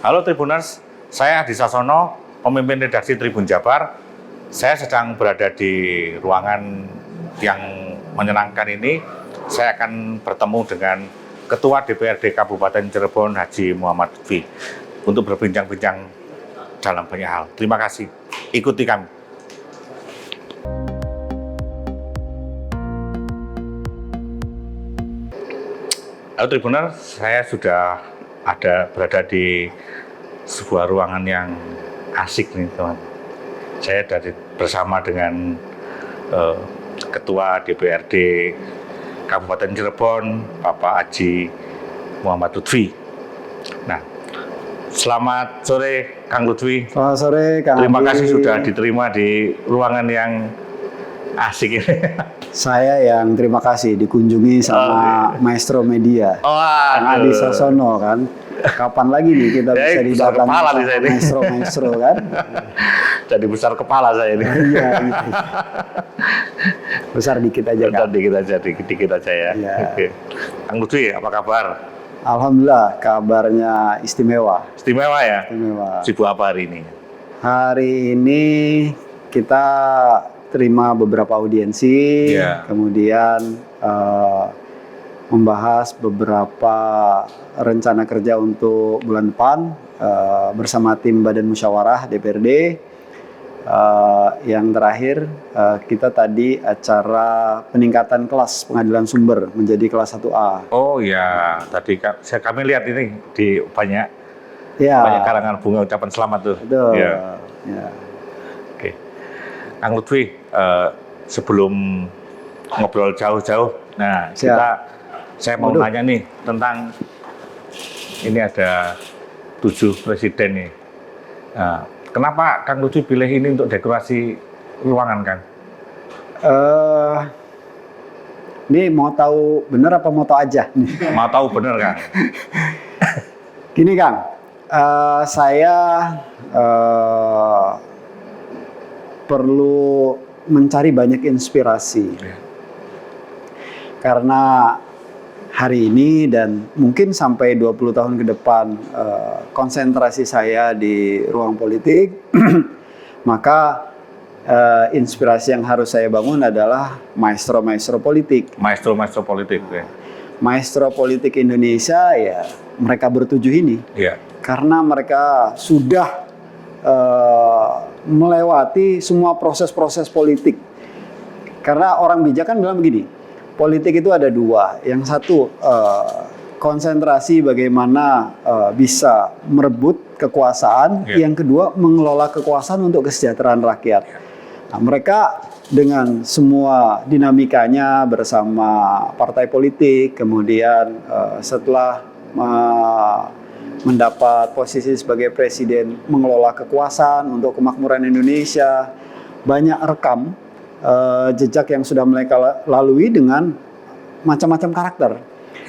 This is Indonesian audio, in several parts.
Halo Tribuners, saya Adi Sasono, pemimpin redaksi Tribun Jabar. Saya sedang berada di ruangan yang menyenangkan ini. Saya akan bertemu dengan Ketua DPRD Kabupaten Cirebon, Haji Muhammad Lutfi, untuk berbincang-bincang dalam banyak hal. Terima kasih. Ikuti kami. Halo Tribuner, saya sudah berada di sebuah ruangan yang asik nih teman. Saya bersama dengan Ketua DPRD Kabupaten Cirebon, Bapak Haji Muhammad Lutfi. Nah, selamat sore Kang Lutfi. Selamat sore Kang Terima Adi. kasih sudah diterima di ruangan yang asik ini. Saya yang terima kasih dikunjungi sama Maestro Media, Kang Adi Sasono kan. Kapan lagi nih kita bisa didatangi sama maestro kan? Jadi besar kepala saya ini. Iya, gitu. Besar dikit aja kan? Dikit aja ya. Iya. Oke. Kang Lutfi, apa kabar? Alhamdulillah, kabarnya istimewa. Istimewa ya? Istimewa. Sibuk apa hari ini? Hari ini kita terima beberapa audiensi, kemudian membahas beberapa rencana kerja untuk bulan depan bersama tim Badan Musyawarah DPRD. Yang terakhir kita tadi acara peningkatan kelas pengadilan sumber menjadi kelas 1A. Oh ya, tadi kami lihat ini di banyak karangan bunga ucapan selamat tuh. Betul. Ya. Ya. Oke, Kang Lutfi, sebelum ngobrol jauh-jauh, nah saya mau nanya nih tentang ini ada 7 presiden nih. Nah, kenapa Kang Lutfi pilih ini untuk dekorasi ruangan, Kang? Ini mau tahu bener apa mau tahu aja? Mau tahu bener, Kang? Gini, Kang. Saya perlu mencari banyak inspirasi. Karena hari ini dan mungkin sampai 20 tahun ke depan konsentrasi saya di ruang politik, maka inspirasi yang harus saya bangun adalah maestro-maestro politik. Maestro-maestro politik. Ya. Maestro politik Indonesia ya mereka bertujuh ini. Ya. Karena mereka sudah melewati semua proses-proses politik. Karena orang bijak kan bilang begini, politik itu ada dua. Yang satu konsentrasi bagaimana bisa merebut kekuasaan. Yang kedua mengelola kekuasaan untuk kesejahteraan rakyat. Nah, mereka dengan semua dinamikanya bersama partai politik, kemudian setelah mendapat posisi sebagai presiden mengelola kekuasaan untuk kemakmuran Indonesia, banyak rekam jejak yang sudah mereka lalui dengan macam-macam karakter.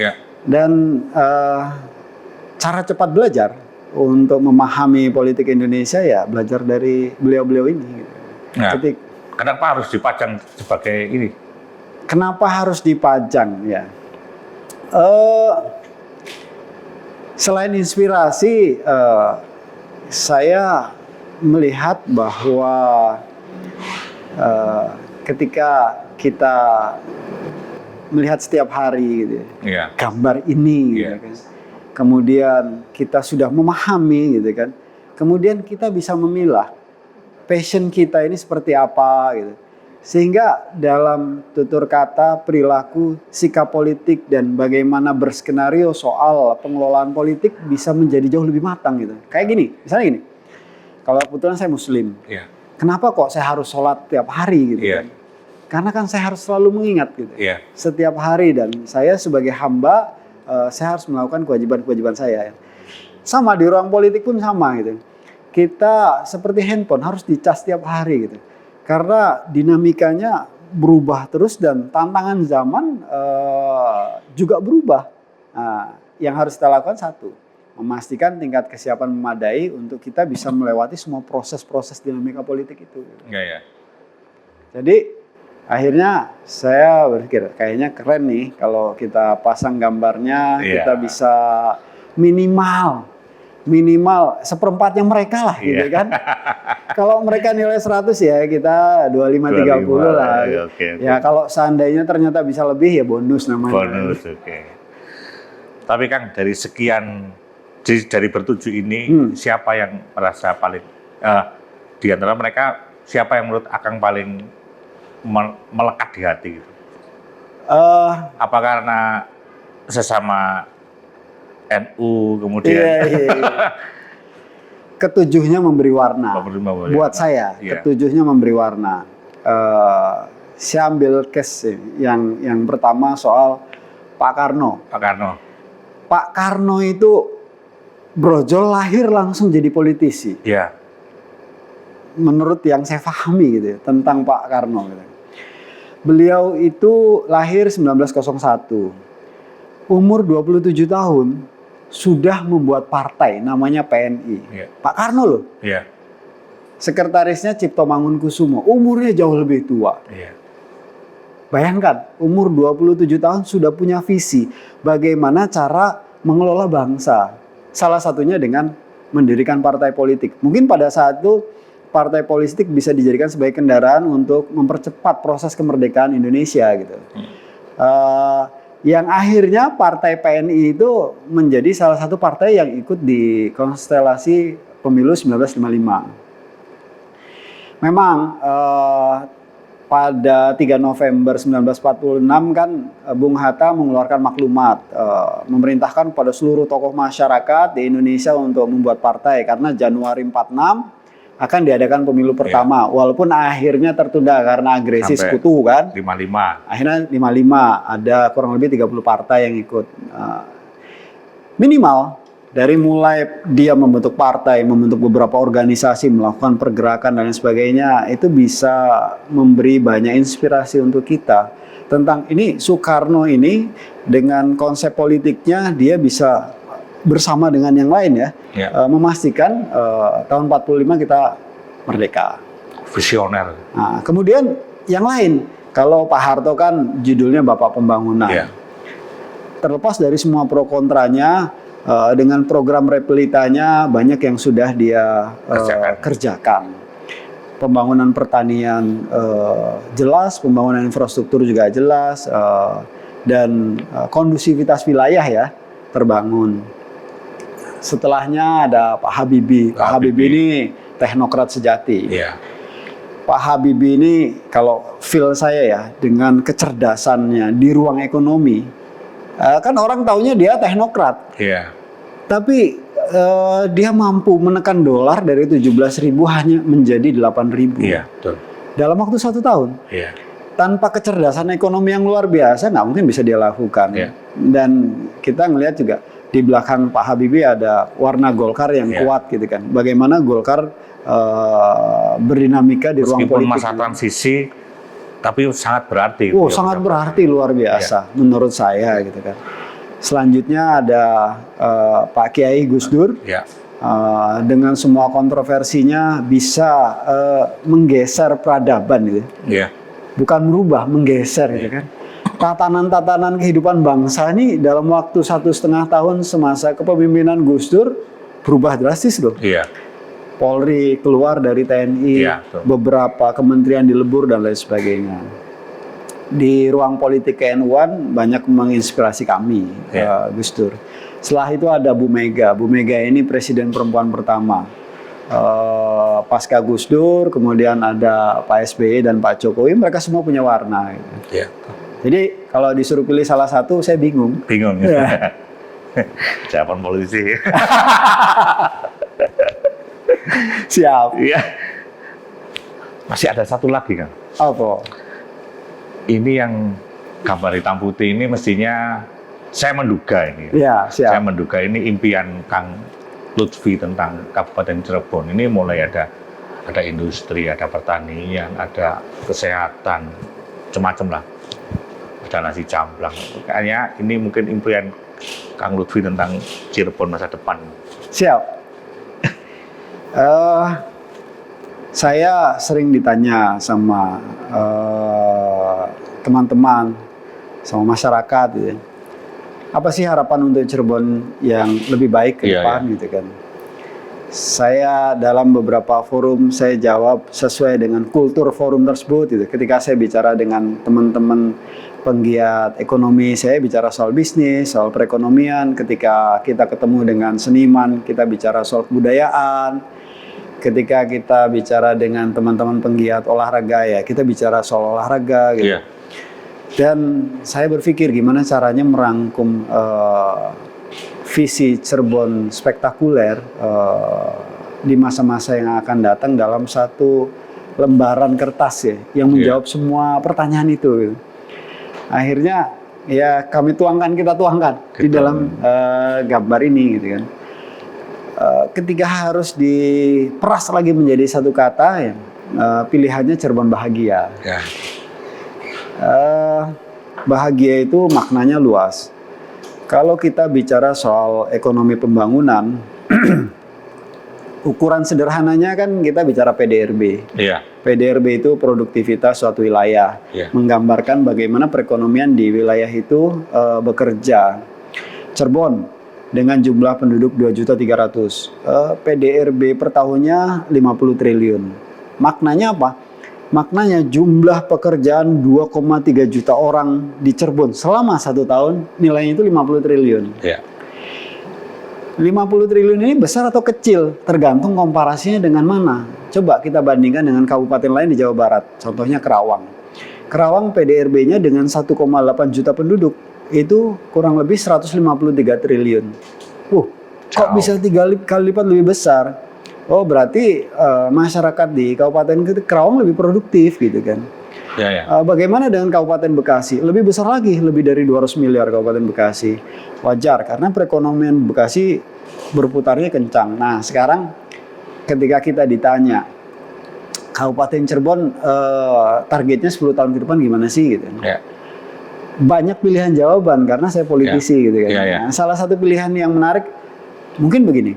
Ya. Dan cara cepat belajar untuk memahami politik Indonesia ya belajar dari beliau-beliau ini. Nah, kenapa harus dipajang sebagai ini? Kenapa harus dipajang ya? Selain inspirasi, saya melihat bahwa ketika kita melihat setiap hari gitu, gambar ini, gitu kan, kemudian kita sudah memahami, gitu kan, kemudian kita bisa memilah passion kita ini seperti apa, gitu. Sehingga dalam tutur kata, perilaku, sikap politik, dan bagaimana berskenario soal pengelolaan politik bisa menjadi jauh lebih matang gitu. Kayak gini, misalnya gini, kalau kebetulan saya muslim, kenapa kok saya harus sholat tiap hari gitu kan? Karena kan saya harus selalu mengingat gitu, setiap hari, dan saya sebagai hamba, saya harus melakukan kewajiban-kewajiban saya. Sama di ruang politik pun sama gitu. Kita seperti handphone harus dicas tiap hari gitu. Karena dinamikanya berubah terus dan tantangan zaman juga berubah. Nah, yang harus kita lakukan satu, memastikan tingkat kesiapan memadai untuk kita bisa melewati semua proses-proses dinamika politik itu. Jadi akhirnya saya berpikir kayaknya keren nih kalau kita pasang gambarnya, kita bisa minimal minimal seperempatnya mereka lah gitu kan. Kalau mereka nilai 100 ya kita 25-30 lah. Okay. Ya kalau seandainya ternyata bisa lebih ya bonus namanya. Bonus, oke. Tapi Kang, dari sekian, dari bertujuh ini, siapa yang merasa paling, di antara mereka, siapa yang menurut Akang paling melekat di hati gitu? Apa karena sesama NU kemudian? Iya. Ketujuhnya memberi warna. Buat saya, ketujuhnya memberi warna. Saya ambil case yang pertama soal Pak Karno. Pak Karno itu brojol lahir langsung jadi politisi. Iya. Menurut yang saya pahami gitu ya, tentang Pak Karno. Gitu. Beliau itu lahir 1901. Umur 27 tahun sudah membuat partai namanya PNI. Yeah. Pak Karno loh. Yeah. Sekretarisnya Cipto Mangunkusumo. Umurnya jauh lebih tua. Yeah. Bayangkan, umur 27 tahun sudah punya visi bagaimana cara mengelola bangsa. Salah satunya dengan mendirikan partai politik. Mungkin pada saat itu partai politik bisa dijadikan sebagai kendaraan untuk mempercepat proses kemerdekaan Indonesia gitu. Yang akhirnya partai PNI itu menjadi salah satu partai yang ikut di konstelasi pemilu 1955. Memang pada 3 November 1946 kan Bung Hatta mengeluarkan maklumat memerintahkan pada seluruh tokoh masyarakat di Indonesia untuk membuat partai karena Januari 46 akan diadakan pemilu pertama, walaupun akhirnya tertunda karena agresi sekutu kan. 55. Akhirnya 55, ada kurang lebih 30 partai yang ikut. Minimal dari mulai dia membentuk partai, membentuk beberapa organisasi, melakukan pergerakan dan lain sebagainya, itu bisa memberi banyak inspirasi untuk kita. Tentang ini Soekarno ini dengan konsep politiknya dia bisa bersama dengan yang lain memastikan tahun 45 kita merdeka. Visioner. Nah, kemudian yang lain, kalau Pak Harto kan judulnya Bapak Pembangunan. Terlepas dari semua pro kontranya, dengan program repelitanya banyak yang sudah dia kerjakan. Pembangunan pertanian jelas, pembangunan infrastruktur juga jelas, dan kondusivitas wilayah ya terbangun. Setelahnya ada Pak Habibie. Pak Habibie ini teknokrat sejati. Pak Habibie ini kalau feel saya ya dengan kecerdasannya di ruang ekonomi, kan orang taunya dia teknokrat. Tapi dia mampu menekan dolar dari 17.000 hanya menjadi 8.000. Dalam waktu 1 tahun. Tanpa kecerdasan ekonomi yang luar biasa nggak mungkin bisa dia lakukan. Dan kita ngelihat juga di belakang Pak Habibie ada warna Golkar yang kuat gitu kan. Bagaimana Golkar berdinamika di ruang politik. Meskipun masa transisi, tapi sangat berarti. Sangat berarti luar biasa menurut saya gitu kan. Selanjutnya ada Pak Kiai Gus Dur. Dengan semua kontroversinya bisa menggeser peradaban gitu. Bukan merubah, menggeser gitu kan. Tatanan-tatanan kehidupan bangsa ini dalam waktu 1,5 tahun semasa kepemimpinan Gus Dur berubah drastis loh. Polri keluar dari TNI, beberapa kementerian dilebur dan lain sebagainya. Di ruang politik KNU-an banyak menginspirasi kami, Gus Dur. Setelah itu ada Bu Mega. Bu Mega ini presiden perempuan pertama. Pasca Gus Dur, kemudian ada Pak SBY dan Pak Jokowi, mereka semua punya warna. Gitu. Jadi kalau disuruh pilih salah satu, saya bingung. Siapaan politisi. Siap. Masih ada satu lagi kan? Apa? Ini yang gambar hitam putih ini mestinya saya menduga ini. Siap. Saya menduga ini impian Kang Lutfi tentang Kabupaten Cirebon. Ini mulai ada industri, ada pertanian, ada kesehatan, macam-macam lah. Ada nasi camblang. Kayaknya ini mungkin impian Kang Lutfi tentang Cirebon masa depan. Siap. Saya sering ditanya sama teman-teman, sama masyarakat gitu. Apa sih harapan untuk Cirebon yang lebih baik ke depan gitu kan. Saya dalam beberapa forum saya jawab sesuai dengan kultur forum tersebut. Gitu. Ketika saya bicara dengan teman-teman penggiat ekonomi, saya bicara soal bisnis, soal perekonomian. Ketika kita ketemu dengan seniman, kita bicara soal kebudayaan. Ketika kita bicara dengan teman-teman penggiat olahraga, ya kita bicara soal olahraga. Gitu. Yeah. Dan saya berpikir gimana caranya merangkum visi Cirebon spektakuler di masa-masa yang akan datang dalam satu lembaran kertas ya, yang menjawab semua pertanyaan itu. Akhirnya ya kita tuangkan di dalam gambar ini gitu kan. Ketika harus diperas lagi menjadi satu kata ya, pilihannya Cirebon Bahagia. Yeah. Bahagia itu maknanya luas. Kalau kita bicara soal ekonomi pembangunan, ukuran sederhananya kan kita bicara PDRB. Yeah. PDRB itu produktivitas suatu wilayah, menggambarkan bagaimana perekonomian di wilayah itu bekerja. Cirebon dengan jumlah penduduk 2.300.000, PDRB per tahunnya 50 triliun. Maknanya apa? Maknanya jumlah pekerjaan 2,3 juta orang di Cirebon selama 1 tahun nilainya itu 50 triliun. Yeah. 50 triliun ini besar atau kecil tergantung komparasinya dengan mana. Coba kita bandingkan dengan kabupaten lain di Jawa Barat. Contohnya Kerawang. Kerawang PDRB-nya dengan 1,8 juta penduduk itu kurang lebih 153 triliun. Kok bisa 3 kali lipat lebih besar? Oh berarti masyarakat di Kabupaten Kerawang lebih produktif gitu kan. Bagaimana dengan Kabupaten Bekasi? Lebih besar lagi, lebih dari 200 miliar Kabupaten Bekasi. Wajar karena perekonomian Bekasi berputarnya kencang. Nah sekarang ketika kita ditanya Kabupaten Cirebon targetnya 10 tahun ke depan gimana sih gitu. Banyak pilihan jawaban karena saya politisi gitu kan. Nah, salah satu pilihan yang menarik mungkin begini.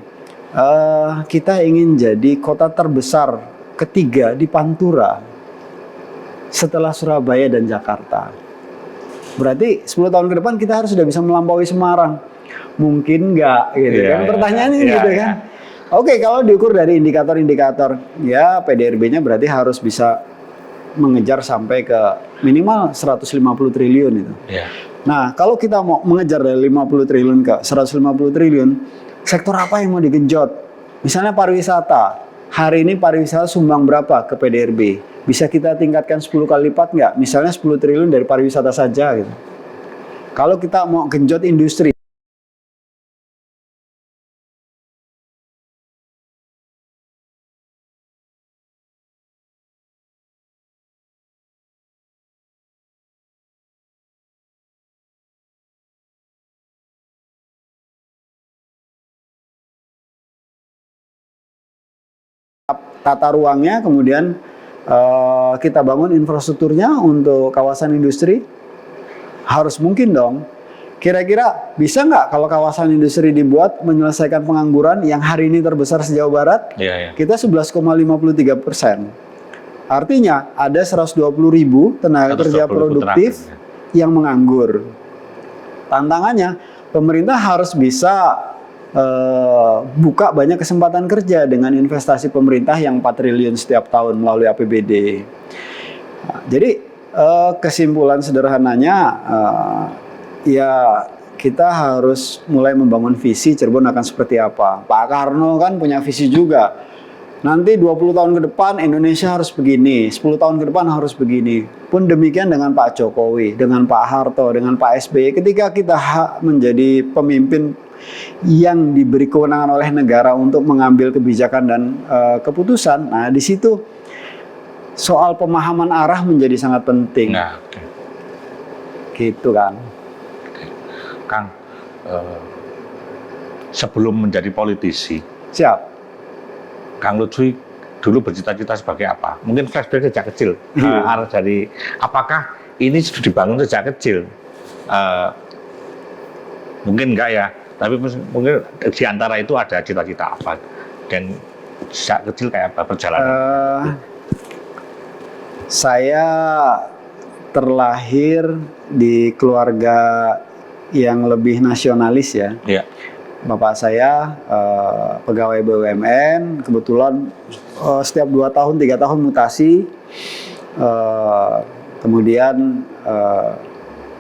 Kita ingin jadi kota terbesar ketiga di Pantura setelah Surabaya dan Jakarta. Berarti 10 tahun ke depan kita harus sudah bisa melampaui Semarang. Mungkin nggak gitu kan? Pertanyaannya gitu kan. Oke, kalau diukur dari indikator-indikator, ya PDRB-nya berarti harus bisa mengejar sampai ke minimal 150 triliun itu. Nah, kalau kita mau mengejar dari 50 triliun ke 150 triliun, sektor apa yang mau digenjot? Misalnya pariwisata. Hari ini pariwisata sumbang berapa ke PDRB? Bisa kita tingkatkan 10 kali lipat nggak? Misalnya 10 triliun dari pariwisata saja gitu. Kalau kita mau genjot industri. Tata ruangnya, kemudian kita bangun infrastrukturnya untuk kawasan industri, harus mungkin dong. Kira-kira bisa nggak kalau kawasan industri dibuat menyelesaikan pengangguran yang hari ini terbesar se-Jawa Barat? Kita 11,53%. Artinya ada 120.000 tenaga kerja produktif yang menganggur. Tantangannya pemerintah harus bisa buka banyak kesempatan kerja dengan investasi pemerintah yang 4 triliun setiap tahun melalui APBD. Nah, jadi kesimpulan sederhananya ya kita harus mulai membangun visi Cirebon akan seperti apa. Pak Karno kan punya visi juga. Nanti 20 tahun ke depan Indonesia harus begini, 10 tahun ke depan harus begini. Pun demikian dengan Pak Jokowi, dengan Pak Harto, dengan Pak SBY. Ketika kita menjadi pemimpin yang diberi kewenangan oleh negara untuk mengambil kebijakan dan keputusan, nah di situ soal pemahaman arah menjadi sangat penting. Nah, gitu kan. Kang, sebelum menjadi politisi, Kang Lutfi dulu bercita-cita sebagai apa? Mungkin flashback sejak kecil. Dari apakah ini sudah dibangun sejak kecil? Mungkin enggak ya. Tapi mungkin di antara itu ada cita-cita apa? Dan sejak kecil kayak apa perjalanan? Saya terlahir di keluarga yang lebih nasionalis ya. Bapak saya pegawai BUMN, kebetulan setiap 2 tahun, 3 tahun mutasi. Kemudian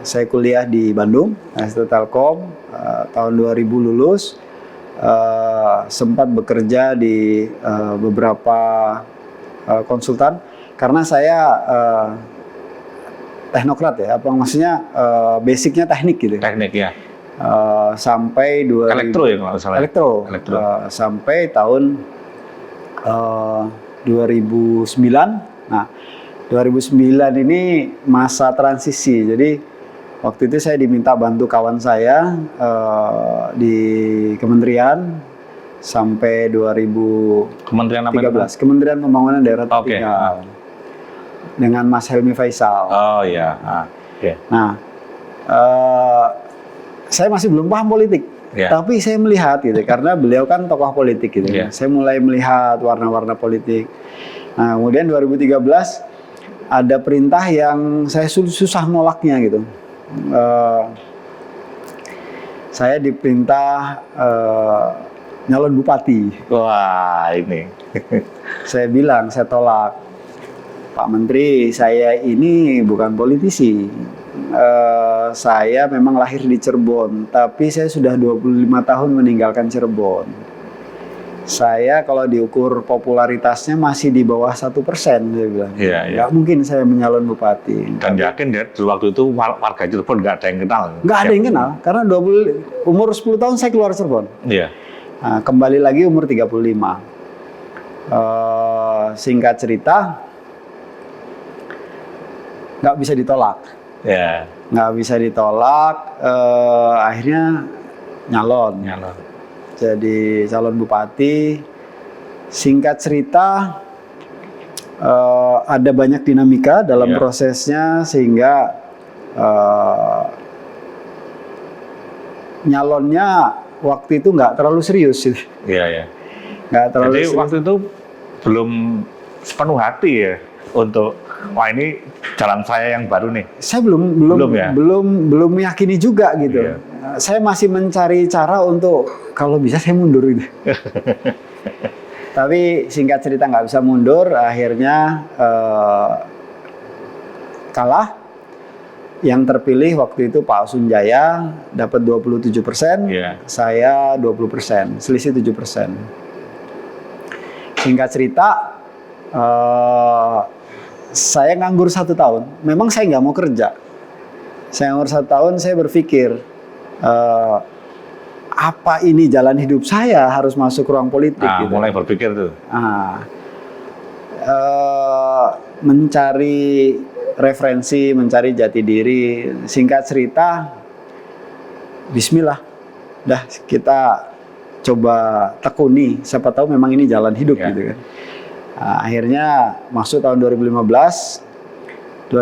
saya kuliah di Bandung, ST Telkom, tahun 2000 lulus. Sempat bekerja di beberapa konsultan, karena saya teknokrat ya, apa maksudnya basicnya teknik gitu. Teknik ya. Sampai 2000, elektro ya kalau salah. Elektro. Sampai tahun 2009. Nah, 2009 ini masa transisi. Jadi waktu itu saya diminta bantu kawan saya di kementerian sampai 2013. Kementerian apa itu? Kementerian Pembangunan Daerah Tertinggal. Dengan Mas Helmi Faisal. Oh iya. Okay. Nah, saya masih belum paham politik, tapi saya melihat gitu, karena beliau kan tokoh politik gitu. Saya mulai melihat warna-warna politik. Nah, kemudian 2013 ada perintah yang saya susah nolaknya gitu. Saya diperintah nyalon bupati. Wah, ini. Saya bilang, saya tolak. Pak Menteri, saya ini bukan politisi. Saya memang lahir di Cirebon, tapi saya sudah 25 tahun meninggalkan Cirebon. Saya kalau diukur popularitasnya masih di bawah 1%, saya bilang. Nggak mungkin saya menyalon bupati. Dan yakin ya, waktu itu warga Cirebon nggak ada yang kenal? Nggak ada yang kenal, karena umur 10 tahun saya keluar Cirebon. Iya. Nah, kembali lagi umur 35. Singkat cerita, nggak bisa ditolak. Nggak bisa ditolak, akhirnya nyalon. Jadi calon bupati. Singkat cerita, ada banyak dinamika dalam prosesnya, sehingga nyalonnya waktu itu nggak terlalu serius. Nggak terlalu Jadi serius. waktu itu belum sepenuh hati ya untuk, wah ini jalan saya yang baru nih. Saya belum meyakini juga gitu. Saya masih mencari cara untuk kalau bisa saya mundur gitu. Tapi singkat cerita nggak bisa mundur, akhirnya kalah. Yang terpilih waktu itu Pak Sunjaya dapat 27%, saya 20%, selisih 7%. Singkat cerita, saya nganggur 1 tahun. Memang saya nggak mau kerja. Saya nganggur 1 tahun, saya berpikir, apa ini jalan hidup saya harus masuk ruang politik? Gitu. Mulai berpikir tuh. Mencari referensi, mencari jati diri. Singkat cerita, bismillah. Dah kita coba tekuni, siapa tahu memang ini jalan hidup gitu kan. Akhirnya masuk tahun 2015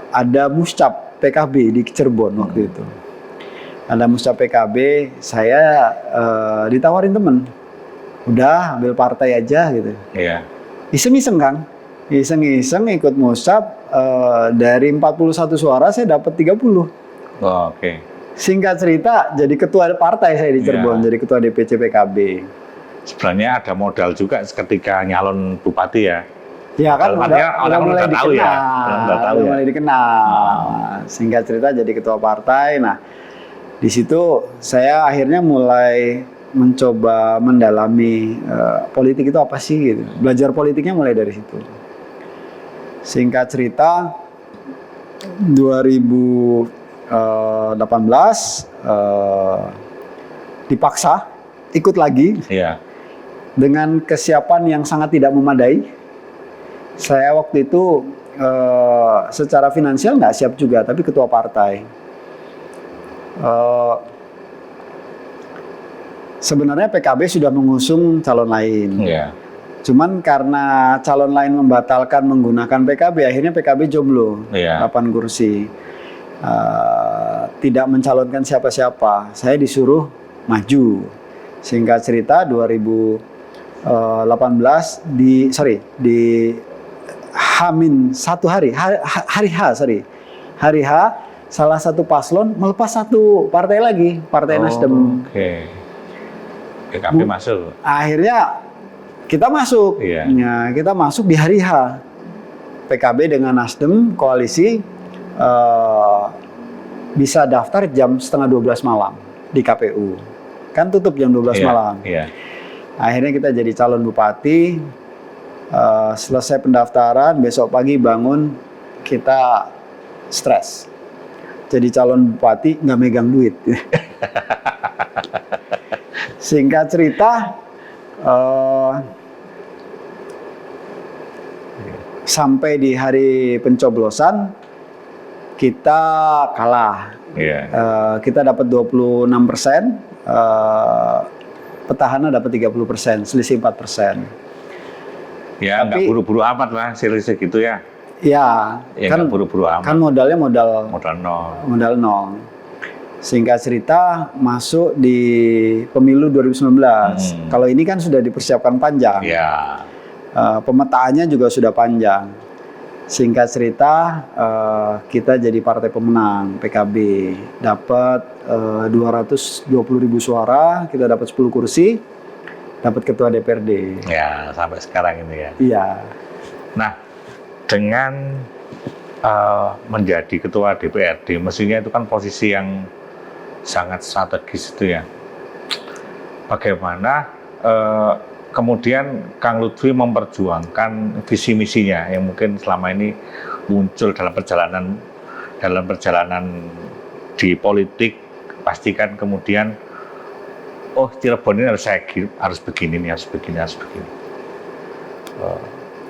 ada muscap PKB di Cirebon waktu itu. Ada muscap PKB, saya ditawarin temen, udah ambil partai aja gitu. Iseng-iseng Kang, iseng-iseng ikut muscap, dari 41 suara saya dapat 30. Singkat cerita jadi ketua partai saya di Cirebon, jadi ketua DPC PKB. Sebenarnya ada modal juga ketika nyalon bupati ya. Ya kan orang mulai tahu ya. Mulai dikenal. Singkat cerita jadi ketua partai. Nah, di situ saya akhirnya mulai mencoba mendalami politik itu apa sih gitu. Belajar politiknya mulai dari situ. Singkat cerita 2018 dipaksa ikut lagi dengan kesiapan yang sangat tidak memadai. Saya waktu itu secara finansial nggak siap juga, tapi ketua partai. Sebenarnya PKB sudah mengusung calon lain. Cuman karena calon lain membatalkan menggunakan PKB, akhirnya PKB jomblo, 8 kursi. Tidak mencalonkan siapa-siapa. Saya disuruh maju. Singkat cerita 2018 di H-1 hari H salah satu paslon melepas satu partai lagi, Partai Nasdem. Oke. PKB masuk. Akhirnya kita masuk. Iya. Ya, kita masuk di hari H. PKB dengan Nasdem koalisi bisa daftar jam setengah 12 malam di KPU. Kan tutup jam 12 malam. Iya. Akhirnya kita jadi calon bupati. Selesai pendaftaran, besok pagi bangun kita stres. Jadi calon bupati nggak megang duit. Singkat cerita, sampai di hari pencoblosan kita kalah. Kita dapat 26%, petahana dapat 30%, selisih 4%. Ya, nggak buru-buru amat lah selisih gitu ya. Ya, kan buru-buru amat. Kan modalnya modal nol. Singkat cerita masuk di pemilu 2019. Kalau ini kan sudah dipersiapkan panjang. Ya. Pemetaannya juga sudah panjang. Singkat cerita kita jadi partai pemenang PKB, dapat 220.000 suara, kita dapat 10 kursi, dapat ketua DPRD. Ya, sampai sekarang ini ya. Iya. Nah, dengan menjadi ketua DPRD, mestinya itu kan posisi yang sangat strategis itu ya. Bagaimana kemudian Kang Lutfi memperjuangkan visi misinya yang mungkin selama ini muncul dalam perjalanan di politik, pastikan kemudian Cirebon ini harus begini.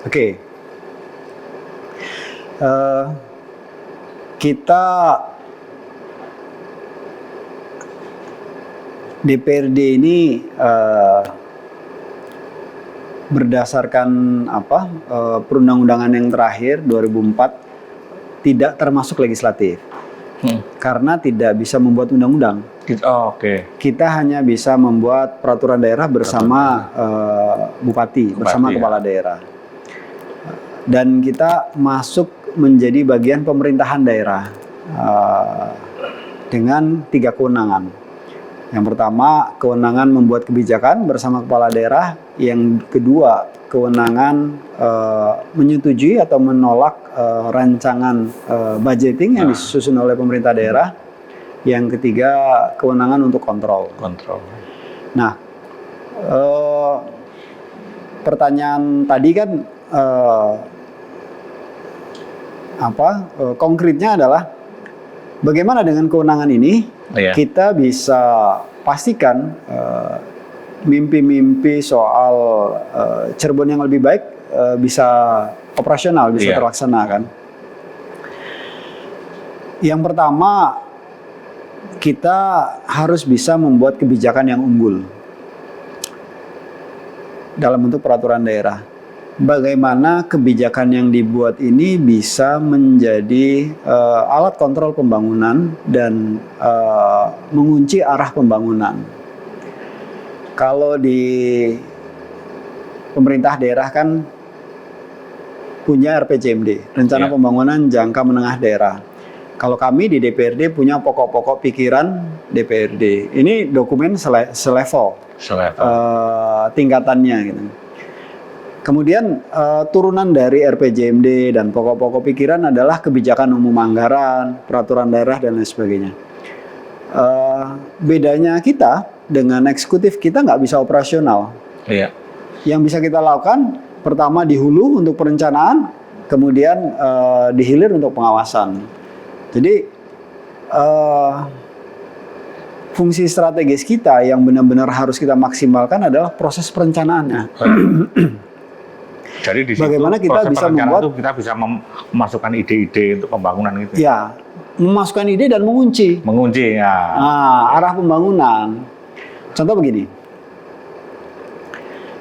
Oke. Kita DPRD ini berdasarkan perundang-undangan yang terakhir 2004 tidak termasuk legislatif. Karena tidak bisa membuat undang-undang. Kita hanya bisa membuat peraturan daerah bersama bupati, bersama kepala daerah. Dan kita masuk menjadi bagian pemerintahan daerah dengan 3 kewenangan. Yang pertama, kewenangan membuat kebijakan bersama kepala daerah. Yang kedua, kewenangan menyetujui atau menolak rancangan budgeting yang disusun oleh pemerintah daerah. Yang ketiga, kewenangan untuk kontrol. Nah, pertanyaan tadi kan konkretnya adalah bagaimana dengan kewenangan ini kita bisa pastikan mimpi-mimpi soal Cirebon yang lebih baik bisa operasional, bisa terlaksanakan. Yang pertama, kita harus bisa membuat kebijakan yang unggul dalam bentuk peraturan daerah. Bagaimana kebijakan yang dibuat ini bisa menjadi alat kontrol pembangunan dan mengunci arah pembangunan. Kalau di pemerintah daerah kan punya RPJMD, Rencana Pembangunan Jangka Menengah Daerah. Kalau kami di DPRD punya pokok-pokok pikiran DPRD. Ini dokumen selevel. Tingkatannya gitu. Kemudian turunan dari RPJMD dan pokok-pokok pikiran adalah kebijakan umum anggaran, peraturan daerah dan lain sebagainya. Bedanya kita dengan eksekutif, kita nggak bisa operasional. Yang bisa kita lakukan pertama di hulu untuk perencanaan, kemudian di hilir untuk pengawasan. Jadi fungsi strategis kita yang benar-benar harus kita maksimalkan adalah proses perencanaannya. Jadi di situ bagaimana kita bisa membuat itu kita bisa memasukkan ide-ide untuk pembangunan itu. Ya, memasukkan ide dan mengunci. Arah pembangunan. Contoh begini.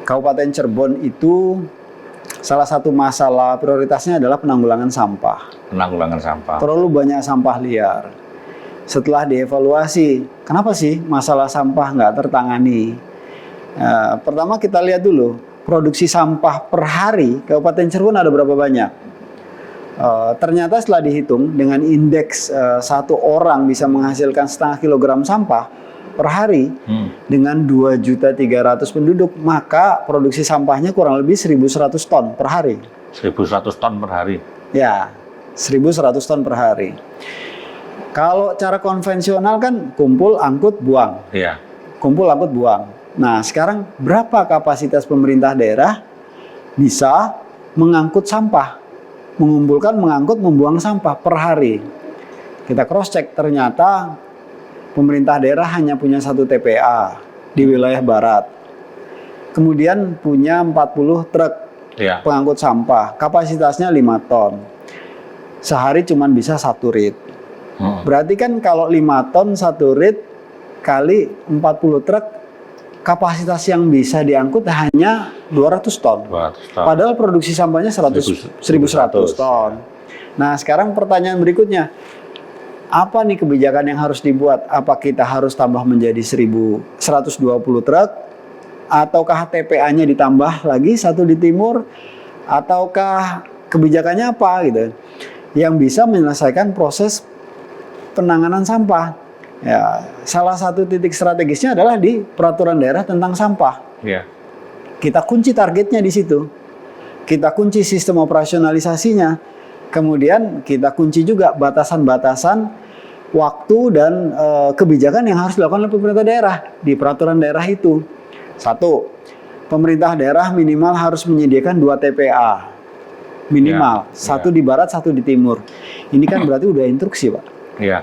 Kabupaten Cirebon itu salah satu masalah prioritasnya adalah penanggulangan sampah. Terlalu banyak sampah liar. Setelah dievaluasi, kenapa sih masalah sampah nggak tertangani? Pertama kita lihat dulu, produksi sampah per hari Kabupaten Cirebon ada berapa banyak? Ternyata setelah dihitung dengan indeks satu orang bisa menghasilkan 0,5 kilogram sampah per hari dengan 2.300.000 penduduk, maka produksi sampahnya kurang lebih 1.100 ton per hari. 1.100 ton per hari? Ya, 1.100 ton per hari. Kalau cara konvensional kan kumpul, angkut, buang. Iya. Kumpul, angkut, buang. Nah, sekarang berapa kapasitas pemerintah daerah bisa mengangkut sampah? Mengumpulkan, mengangkut, membuang sampah per hari. Kita cross check, ternyata pemerintah daerah hanya punya 1 TPA di wilayah barat. Kemudian punya 40 truk pengangkut sampah, kapasitasnya 5 ton. Sehari cuma bisa 1 rit. Berarti kan kalau 5 ton 1 rit kali 40 truk, kapasitas yang bisa diangkut hanya 200 ton. 200 ton. Padahal produksi sampahnya 1.100 ton. Nah, sekarang pertanyaan berikutnya, apa nih kebijakan yang harus dibuat? Apa kita harus tambah menjadi 1.120 truk? Ataukah TPA-nya ditambah lagi 1 di timur? Ataukah kebijakannya apa gitu? Yang bisa menyelesaikan proses penanganan sampah. Ya, salah satu titik strategisnya adalah di peraturan daerah tentang sampah. Yeah. Kita kunci targetnya di situ. Kita kunci sistem operasionalisasinya. Kemudian kita kunci juga batasan-batasan waktu dan kebijakan yang harus dilakukan oleh pemerintah daerah di peraturan daerah itu. 1, pemerintah daerah minimal harus menyediakan 2 TPA. Minimal. 1 di barat, 1 di timur. Ini kan berarti udah instruksi, Pak. Iya.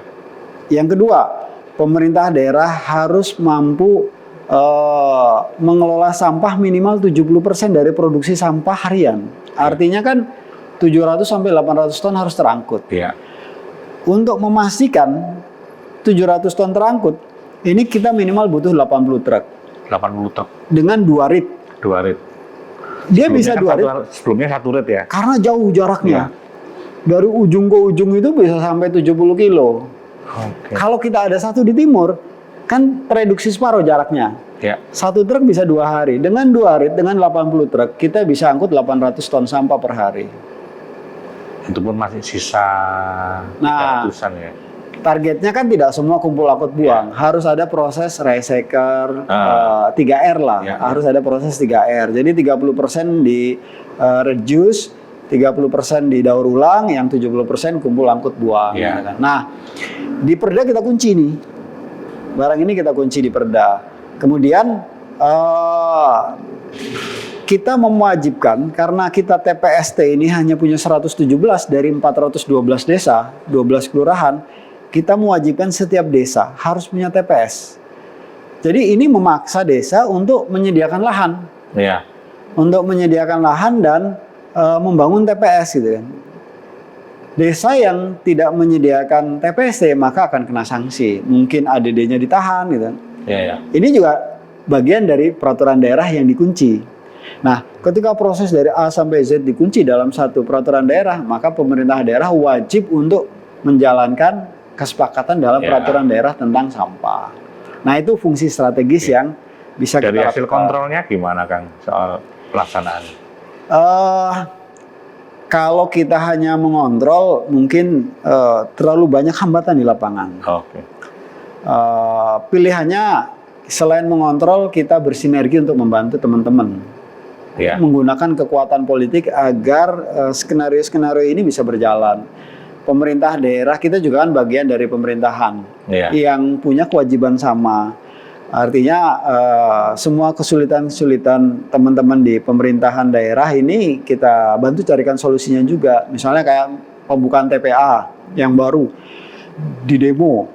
Yang kedua, pemerintah daerah harus mampu mengelola sampah minimal 70% dari produksi sampah harian. Artinya kan 700 sampai 800 ton harus terangkut. Iya. Untuk memastikan 700 ton terangkut, ini kita minimal butuh 80 truk. 80 truk. Dengan 2 rit. 2 rit. Dia bisa 2 rit. Sebelumnya 1 rit ya? Karena jauh jaraknya. Ya. Dari ujung ke ujung itu bisa sampai 70 kilo. Okay. Kalau kita ada 1 di timur, kan tereduksi separuh jaraknya. Ya. 1 truk bisa 2 hari. Dengan 2 rit, dengan 80 truk, kita bisa angkut 800 ton sampah per hari. Itu pun masih sisa 300-an ya? Targetnya kan tidak semua kumpul angkut buang. Harus ada proses recycle 3R lah. Harus ada proses 3R. Jadi 30% di reduce, 30% didaur ulang, yang 70% kumpul angkut buang. Gitu kan. Nah, di Perda kita kunci nih. Barang ini kita kunci di Perda. Kemudian kita mewajibkan, karena kita TPST ini hanya punya 117 dari 412 desa, 12 kelurahan, kita mewajibkan setiap desa harus punya TPS. Jadi ini memaksa desa untuk menyediakan lahan. Iya. Untuk menyediakan lahan dan membangun TPS gitu kan. Desa yang tidak menyediakan TPS maka akan kena sanksi. Mungkin ADD-nya ditahan gitu kan. Iya. Ini juga bagian dari peraturan daerah yang dikunci. Nah, ketika proses dari A sampai Z dikunci dalam satu peraturan daerah, maka pemerintah daerah wajib untuk menjalankan kesepakatan dalam peraturan daerah tentang sampah. Nah, itu fungsi strategis yang bisa dari kita hasil kontrolnya gimana, Kang, soal pelaksanaan? Kalau kita hanya mengontrol, mungkin terlalu banyak hambatan di lapangan. Oke. Pilihannya selain mengontrol, kita bersinergi untuk membantu teman-teman. Menggunakan kekuatan politik agar skenario-skenario ini bisa berjalan. Pemerintah daerah kita juga kan bagian dari pemerintahan yang punya kewajiban sama. Artinya semua kesulitan-kesulitan teman-teman di pemerintahan daerah ini kita bantu carikan solusinya juga. Misalnya kayak pembukaan TPA yang baru di demo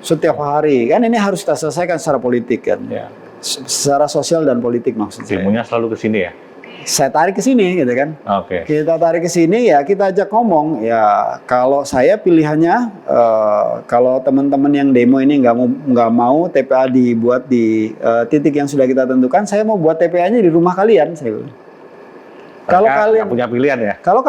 setiap hari, kan ini harus kita selesaikan secara politik kan, secara sosial dan politik maksud saya. Demonya selalu ke sini ya? Saya tarik ke sini gitu kan. Oke. Kita tarik ke sini ya, kita ajak ngomong ya. Kalau saya pilihannya, kalau teman-teman yang demo ini nggak mau TPA dibuat di titik yang sudah kita tentukan, saya mau buat TPA-nya di rumah kalian. Saya kalau kalian punya pilihan ya. Kalau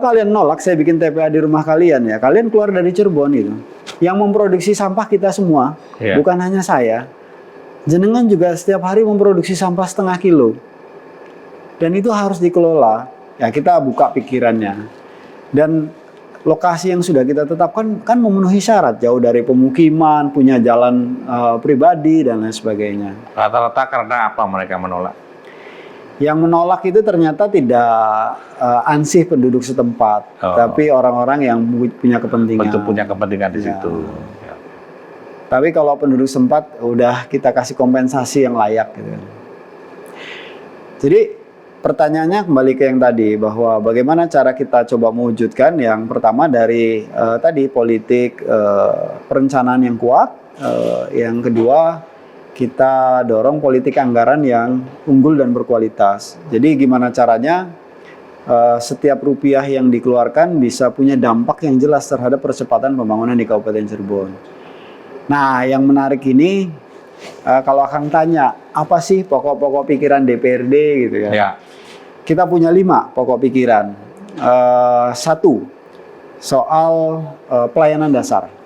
kalian nolak saya bikin TPA di rumah kalian ya, kalian keluar dari Cirebon itu. Yang memproduksi sampah kita semua, bukan hanya saya. Jenengan juga setiap hari memproduksi sampah 0,5 kilo. Dan itu harus dikelola. Ya kita buka pikirannya. Dan lokasi yang sudah kita tetapkan kan memenuhi syarat, jauh dari pemukiman, punya jalan pribadi dan lain sebagainya. Rata-rata karena apa mereka menolak? Yang menolak itu ternyata tidak ansih penduduk setempat, tapi orang-orang yang punya kepentingan. Betul, punya kepentingan di situ. Ya. Tapi kalau penduduk setempat udah kita kasih kompensasi yang layak gitu. Jadi pertanyaannya kembali ke yang tadi, bahwa bagaimana cara kita coba mewujudkan yang pertama dari tadi politik perencanaan yang kuat, yang kedua kita dorong politik anggaran yang unggul dan berkualitas. Jadi gimana caranya setiap rupiah yang dikeluarkan bisa punya dampak yang jelas terhadap percepatan pembangunan di Kabupaten Cirebon. Nah, yang menarik ini kalau Akang tanya, apa sih pokok-pokok pikiran DPRD gitu ya? Ya. Kita punya 5 pokok pikiran. 1, soal pelayanan dasar.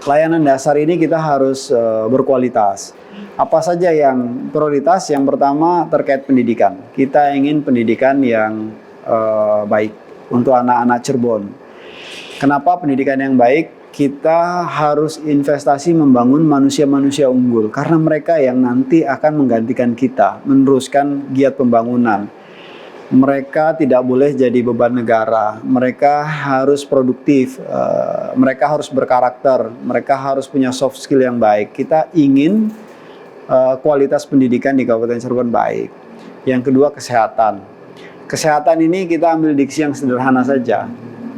Pelayanan dasar ini kita harus berkualitas. Apa saja yang prioritas? Yang pertama terkait pendidikan. Kita ingin pendidikan yang baik untuk anak-anak Cirebon. Kenapa pendidikan yang baik? Kita harus investasi membangun manusia-manusia unggul. Karena mereka yang nanti akan menggantikan kita, meneruskan giat pembangunan. Mereka tidak boleh jadi beban negara. Mereka harus produktif, mereka harus berkarakter, mereka harus punya soft skill yang baik. Kita ingin kualitas pendidikan di Kabupaten Cirebon baik. Yang kedua, kesehatan. Kesehatan ini kita ambil diksi yang sederhana saja.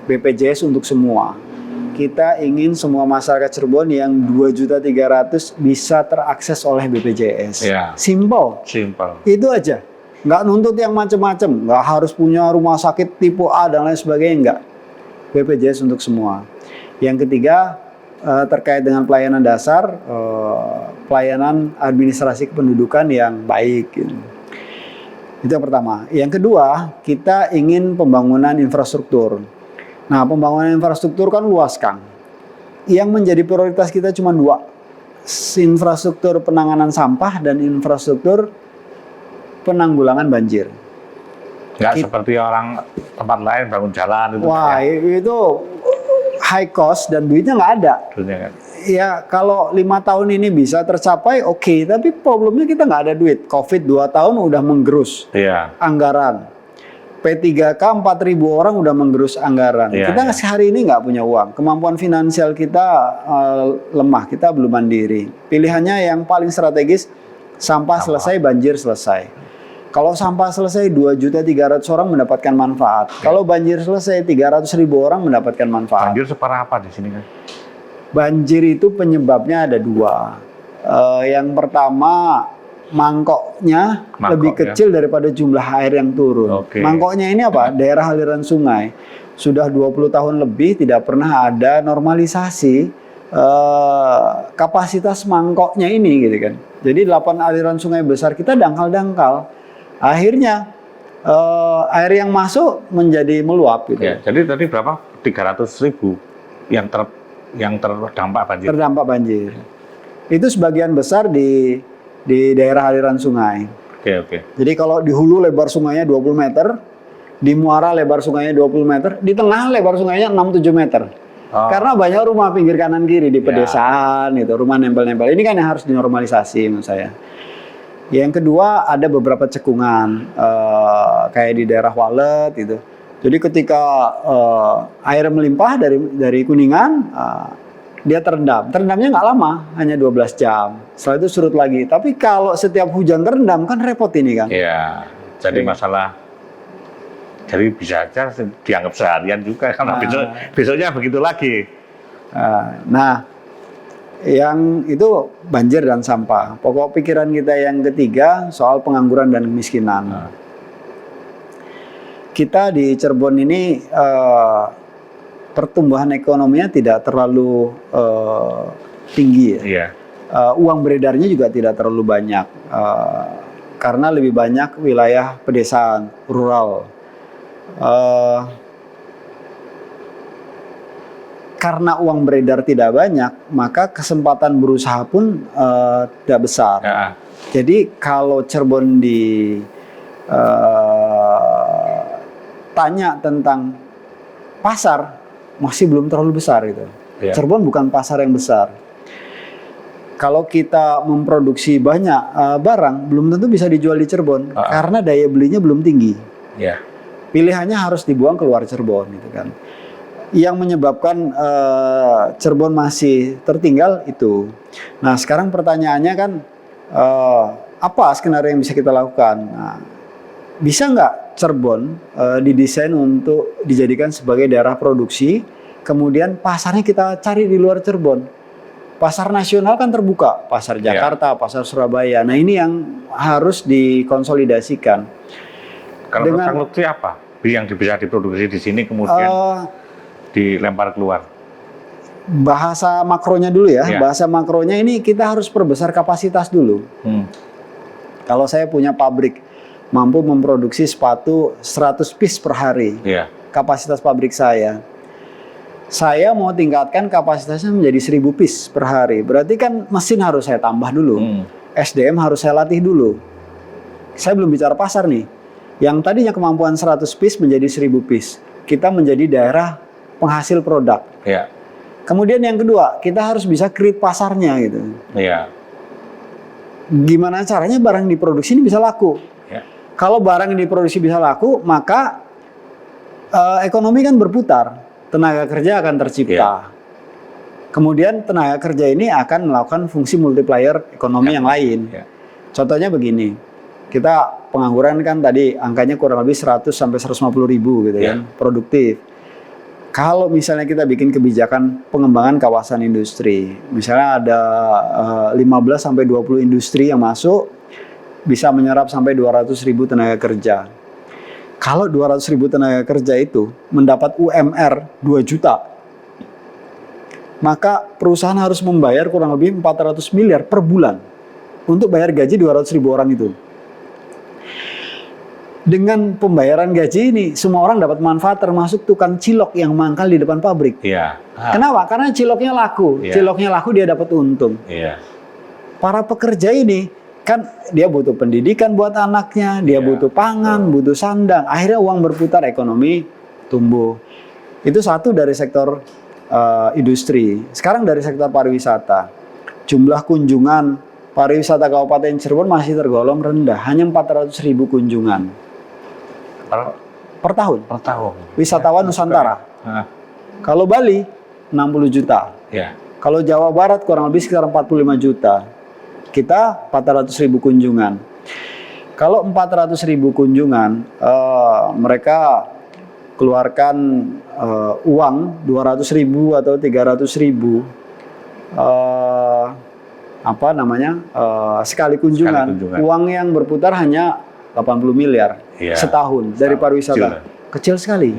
BPJS untuk semua. Kita ingin semua masyarakat Cirebon yang 2.300.000 bisa terakses oleh BPJS. Ya. Simple. Itu aja. Nggak nuntut yang macam-macam, nggak harus punya rumah sakit tipe A dan lain sebagainya, nggak. BPJS untuk semua. Yang ketiga, terkait dengan pelayanan dasar, pelayanan administrasi kependudukan yang baik. Itu yang pertama. Yang kedua, kita ingin pembangunan infrastruktur. Nah, pembangunan infrastruktur kan luas, Kang. Yang menjadi prioritas kita cuma 2. Infrastruktur penanganan sampah dan infrastruktur penanggulangan banjir. Nggak seperti orang tempat lain bangun jalan itu. Wah, itu high cost dan duitnya nggak ada. Kan? Ya, kalau 5 tahun ini bisa tercapai, oke. Tapi problemnya kita nggak ada duit. COVID 2 tahun udah menggerus anggaran. P3K 4.000 orang udah menggerus anggaran. Kita sehari ini nggak punya uang. Kemampuan finansial kita lemah. Kita belum mandiri. Pilihannya yang paling strategis, sampah selesai, banjir selesai. Kalau sampah selesai, 2.300.000 orang mendapatkan manfaat. Kalau banjir selesai, 300.000 orang mendapatkan manfaat. Banjir separah apa di sini kan? Banjir itu penyebabnya ada 2. Yang pertama, mangkoknya lebih kecil daripada jumlah air yang turun. Mangkoknya ini apa? Daerah aliran sungai. Sudah 20 tahun lebih tidak pernah ada normalisasi kapasitas mangkoknya ini gitu kan. Jadi 8 aliran sungai besar kita dangkal-dangkal. Akhirnya air yang masuk menjadi meluap gitu. Ya, jadi tadi berapa? 300.000 yang terdampak banjir. Terdampak banjir. Itu sebagian besar di daerah aliran sungai. Oke. Jadi kalau di hulu lebar sungainya 20 meter, di muara lebar sungainya 20 meter, di tengah lebar sungainya 6-7 meter. Karena banyak rumah pinggir kanan kiri di pedesaan itu, rumah nempel-nempel. Ini kan yang harus dinormalisasi menurut saya. Yang kedua, ada beberapa cekungan kayak di daerah Walet gitu. Jadi ketika air melimpah dari Kuningan, dia terendam. Terendamnya nggak lama, hanya 12 jam. Setelah itu surut lagi. Tapi kalau setiap hujan terendam kan repot ini kan. Iya. Jadi masalah. Jadi bisa aja dianggap seharian juga karena besoknya begitu lagi. Nah, yang itu banjir dan sampah. Pokok pikiran kita yang ketiga soal pengangguran dan kemiskinan. Kita di Cirebon ini pertumbuhan ekonominya tidak terlalu tinggi ya. Uang beredarnya juga tidak terlalu banyak karena lebih banyak wilayah pedesaan, rural. Karena uang beredar tidak banyak, maka kesempatan berusaha pun tidak besar. Jadi kalau Cirebon tanya tentang pasar masih belum terlalu besar gitu. Cirebon bukan pasar yang besar. Kalau kita memproduksi banyak barang, belum tentu bisa dijual di Cirebon karena daya belinya belum tinggi. Pilihannya harus dibuang keluar Cirebon, gitu kan. Yang menyebabkan Cirebon masih tertinggal itu. Nah, sekarang pertanyaannya kan, apa skenario yang bisa kita lakukan? Nah, bisa nggak Cirebon didesain untuk dijadikan sebagai daerah produksi, kemudian pasarnya kita cari di luar Cirebon? Pasar nasional kan terbuka, pasar Jakarta, pasar Surabaya. Nah, ini yang harus dikonsolidasikan. Kalau dengan produksi apa yang bisa diproduksi di sini kemudian dilempar keluar? Bahasa makronya dulu ya. Bahasa makronya ini kita harus perbesar kapasitas dulu. Kalau saya punya pabrik mampu memproduksi sepatu 100 piece per hari, kapasitas pabrik saya mau tingkatkan kapasitasnya menjadi 1000 piece per hari. Berarti kan mesin harus saya tambah dulu. SDM harus saya latih dulu. Saya belum bicara pasar nih. Yang tadinya kemampuan 100 piece menjadi 1000 piece. Kita menjadi daerah penghasil produk. Kemudian yang kedua, kita harus bisa create pasarnya gitu. Gimana caranya barang diproduksi ini bisa laku? Kalau barang yang diproduksi bisa laku, maka ekonomi kan berputar. Tenaga kerja akan tercipta. Kemudian tenaga kerja ini akan melakukan fungsi multiplier ekonomi yang lain. Contohnya begini, kita pengangguran kan tadi angkanya kurang lebih 100 sampai 150 ribu gitu kan, produktif. Kalau misalnya kita bikin kebijakan pengembangan kawasan industri, misalnya ada 15 sampai 20 industri yang masuk, bisa menyerap sampai 200 ribu tenaga kerja. Kalau 200 ribu tenaga kerja itu mendapat UMR 2 juta, maka perusahaan harus membayar kurang lebih 400 miliar per bulan untuk bayar gaji 200 ribu orang itu. Dengan pembayaran gaji ini, semua orang dapat manfaat termasuk tukang cilok yang mangkal di depan pabrik. Kenapa? Karena ciloknya laku. Ciloknya laku, dia dapat untung. Para pekerja ini kan dia butuh pendidikan buat anaknya, dia butuh pangan, butuh sandang. Akhirnya uang berputar, ekonomi tumbuh. Itu satu dari sektor industri. Sekarang dari sektor pariwisata. Jumlah kunjungan pariwisata Kabupaten Cirebon masih tergolong rendah, hanya 400 ribu kunjungan per tahun. Wisatawan Nusantara. Kalau Bali 60 juta. Kalau Jawa Barat kurang lebih sekitar 45 juta. Kita 400 ribu kunjungan. Kalau 400 ribu kunjungan, mereka keluarkan uang 200 ribu atau 300 ribu sekali kunjungan. Uang yang berputar hanya 80 miliar setahun dari pariwisata. Kecil sekali.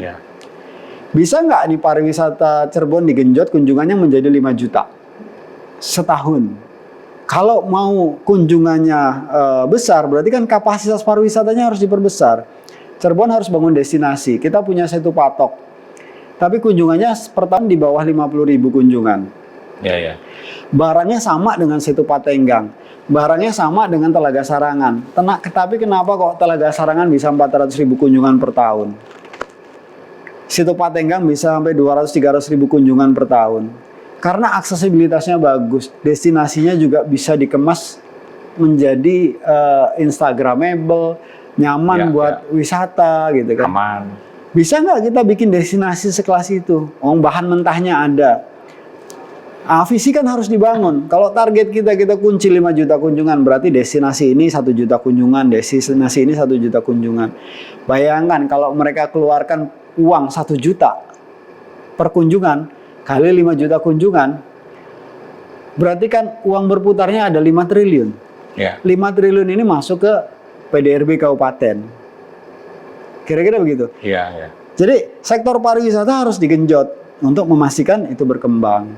Bisa nggak nih pariwisata Cirebon digenjot kunjungannya menjadi 5 juta setahun? Kalau mau kunjungannya besar, berarti kan kapasitas pariwisatanya harus diperbesar. Cirebon harus bangun destinasi. Kita punya satu patok. Tapi kunjungannya per tahun di bawah 50 ribu kunjungan. Barangnya sama dengan Situ Patenggang. Barangnya sama dengan Telaga Sarangan. Tapi kenapa kok Telaga Sarangan bisa 400 ribu kunjungan per tahun? Situ Patenggang bisa sampai 200-300 ribu kunjungan per tahun. Karena aksesibilitasnya bagus, destinasinya juga bisa dikemas menjadi Instagramable, nyaman buat wisata gitu kan. Aman. Bisa nggak kita bikin destinasi sekelas itu? Bahan mentahnya ada. Visi kan harus dibangun. Kalau target kita kunci 5 juta kunjungan, berarti destinasi ini 1 juta kunjungan, destinasi ini 1 juta kunjungan. Bayangkan kalau mereka keluarkan uang 1 juta per kunjungan, kali 5 juta kunjungan, berarti kan uang berputarnya ada 5 triliun. 5 triliun ini masuk ke PDRB Kabupaten. Kira-kira begitu. Jadi sektor pariwisata harus digenjot untuk memastikan itu berkembang.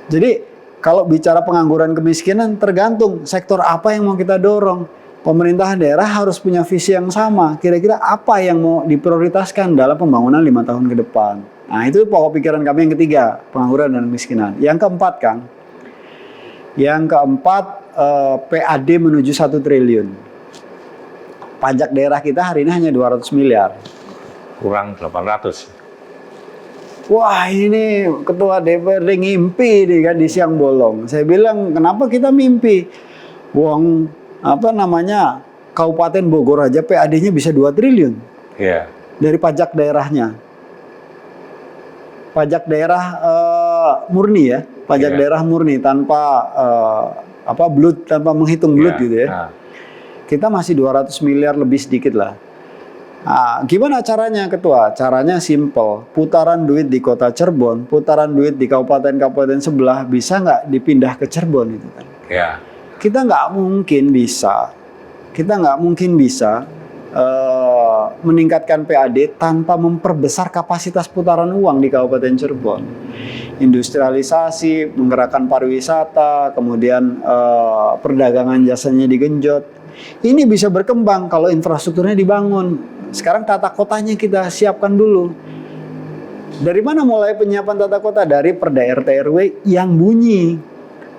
Jadi kalau bicara pengangguran kemiskinan tergantung sektor apa yang mau kita dorong. Pemerintah daerah harus punya visi yang sama. Kira-kira apa yang mau diprioritaskan dalam pembangunan 5 tahun ke depan. Nah, itu pokok pikiran kami yang ketiga, pengangguran dan kemiskinan. Yang keempat, Kang. Yang keempat, PAD menuju 1 triliun. Pajak daerah kita hari ini hanya 200 miliar. Kurang 800. wah ini ketua DPRD ngimpi nih kan di siang bolong. Saya bilang, kenapa kita mimpi? Uang Kabupaten Bogor aja PAD-nya bisa 2 triliun. Iya. Dari pajak daerahnya. Pajak daerah murni ya, pajak daerah murni tanpa blut, tanpa menghitung blut gitu ya. Kita masih 200 miliar lebih sedikit lah. Nah, gimana caranya Ketua? Caranya simple, putaran duit di kota Cirebon, putaran duit di kabupaten-kabupaten sebelah bisa nggak dipindah ke Cirebon itu kan? Ya. Kita nggak mungkin bisa meningkatkan PAD tanpa memperbesar kapasitas putaran uang di Kabupaten Cirebon. Industrialisasi, menggerakkan pariwisata, kemudian perdagangan jasanya digenjot. Ini bisa berkembang kalau infrastrukturnya dibangun. Sekarang tata kotanya kita siapkan dulu. Dari mana mulai penyiapan tata kota? Dari Perda RT RW yang bunyi.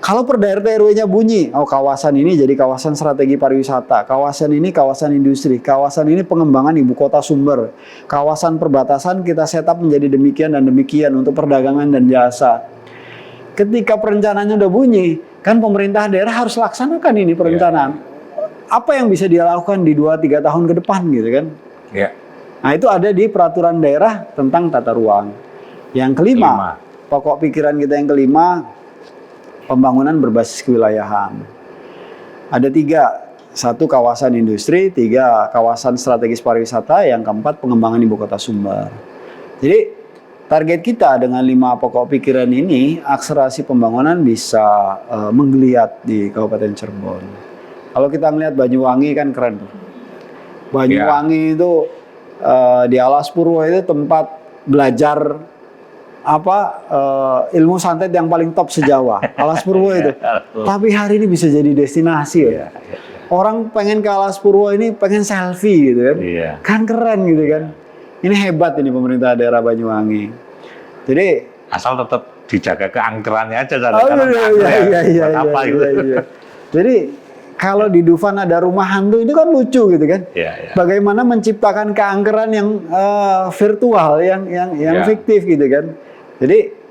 Kalau Perda RT RW-nya bunyi, kawasan ini jadi kawasan strategi pariwisata, kawasan ini kawasan industri, kawasan ini pengembangan ibu kota sumber, kawasan perbatasan kita setup menjadi demikian dan demikian untuk perdagangan dan jasa. Ketika perencanaannya udah bunyi, kan pemerintah daerah harus laksanakan ini perencanaan. Apa yang bisa dia lakukan di 2-3 tahun ke depan gitu kan? Ya. Nah itu ada di peraturan daerah tentang tata ruang. Yang kelima, pokok pikiran kita yang kelima, pembangunan berbasis kewilayahan. Ada 3, 1 kawasan industri, 3 kawasan strategis pariwisata, yang keempat pengembangan ibu kota sumber. Jadi target kita dengan 5 pokok pikiran ini, akselerasi pembangunan bisa menggeliat di Kabupaten Cirebon. Kalau kita melihat Banyuwangi kan keren. Banyuwangi itu di Alas Purwo itu tempat belajar ilmu santet yang paling top se-Jawa, Alas Purwo itu. Tapi hari ini bisa jadi destinasi ya. Orang pengen ke Alas Purwo ini pengen selfie gitu kan. Kan keren gitu kan. Ini hebat ini pemerintah daerah Banyuwangi. Jadi asal tetap dijaga keangkerannya aja. Jadi kalau di Dufan ada rumah hantu itu kan lucu gitu kan. Bagaimana menciptakan keangkeran yang virtual, yang fiktif gitu kan. Jadi